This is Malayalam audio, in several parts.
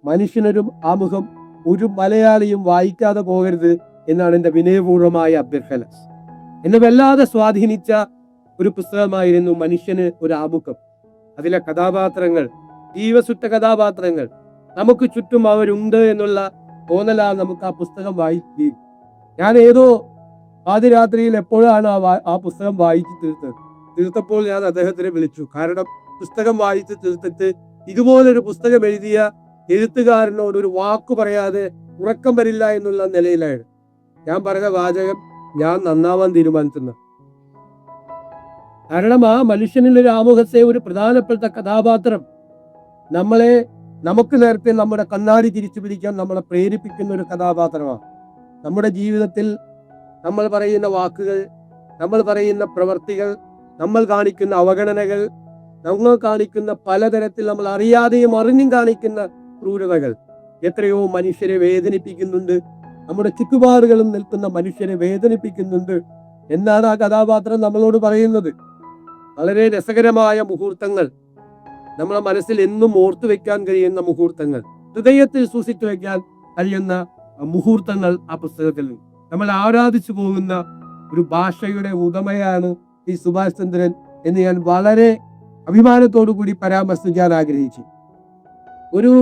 മനുഷ്യനൊരു ആമുഖം ഒരു മലയാളിയും വായിക്കാതെ പോകരുത് എന്നാണ് എൻ്റെ വിനയപൂർവമായ അഭ്യർത്ഥന. എന്നെ വല്ലാതെ സ്വാധീനിച്ച ഒരു പുസ്തകമായിരുന്നു മനുഷ്യന് ഒരു ആമുഖം. അതിലെ കഥാപാത്രങ്ങൾ, ജീവസുറ്റ കഥാപാത്രങ്ങൾ, നമുക്ക് ചുറ്റും അവരുണ്ട് എന്നുള്ള തോന്നലാണ് നമുക്ക് ആ പുസ്തകം വായിക്കുകയും. ഞാൻ ഏതോ ആദ്യരാത്രിയിൽ എപ്പോഴാണ് ആ പുസ്തകം വായിച്ചു തീർത്തപ്പോൾ ഞാൻ അദ്ദേഹത്തിനെ വിളിച്ചു. കാരണം പുസ്തകം വായിച്ച് തീർത്തിട്ട് ഇതുപോലൊരു പുസ്തകം എഴുതിയ എഴുത്തുകാരനോട് ഒരു വാക്ക് പറയാതെ ഉറക്കം വരില്ല എന്നുള്ള നിലയിലാണ് ഞാൻ പറഞ്ഞ വാചകം. ഞാൻ നന്നാവാൻ തീരുമാനിക്കുന്നു. കാരണം ആ മനുഷ്യനിലൊരു ആമുഖത്തെ ഒരു പ്രധാനപ്പെട്ട കഥാപാത്രം നമുക്ക് നേരത്തെ നമ്മുടെ കണ്ണാടി തിരിച്ചു പിടിക്കാൻ നമ്മളെ പ്രേരിപ്പിക്കുന്ന ഒരു കഥാപാത്രമാണ്. നമ്മുടെ ജീവിതത്തിൽ നമ്മൾ പറയുന്ന വാക്കുകൾ, നമ്മൾ പറയുന്ന പ്രവർത്തികൾ, നമ്മൾ കാണിക്കുന്ന അവഗണനകൾ, നമ്മൾ കാണിക്കുന്ന പലതരത്തിൽ നമ്മൾ അറിയാതെയും അറിഞ്ഞും കാണിക്കുന്ന ക്രൂരതകൾ എത്രയോ മനുഷ്യരെ വേദനിപ്പിക്കുന്നുണ്ട്. നമ്മുടെ ചുറ്റുപാടുകളും നിൽക്കുന്ന മനുഷ്യരെ വേദനിപ്പിക്കുന്നുണ്ട് എന്നാണ് ആ കഥാപാത്രം നമ്മളോട് പറയുന്നത്. വളരെ രസകരമായ മുഹൂർത്തങ്ങൾ, നമ്മളെ മനസ്സിൽ എന്നും ഓർത്തു വെക്കാൻ കഴിയുന്ന മുഹൂർത്തങ്ങൾ, ഹൃദയത്തിൽ സൂക്ഷിച്ചു വെക്കാൻ കഴിയുന്ന മുഹൂർത്തങ്ങൾ ആ പുസ്തകത്തിൽ. നമ്മൾ ആരാധിച്ചു പോകുന്ന ഒരു ഭാഷയുടെ ഉടമയാണ് ഈ സുഭാഷ് ചന്ദ്രൻ എന്ന് ഞാൻ വളരെ അഭിമാനത്തോടു കൂടി പരാമർശിക്കാൻ ആഗ്രഹിച്ചു. ഒരു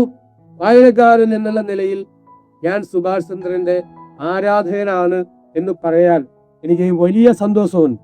വായനക്കാരൻ എന്നുള്ള നിലയിൽ ഞാൻ സുഭാഷ് ചന്ദ്രന്റെ ആരാധകനാണ് എന്ന് പറയാൻ എനിക്ക് വലിയ സന്തോഷമുണ്ട്.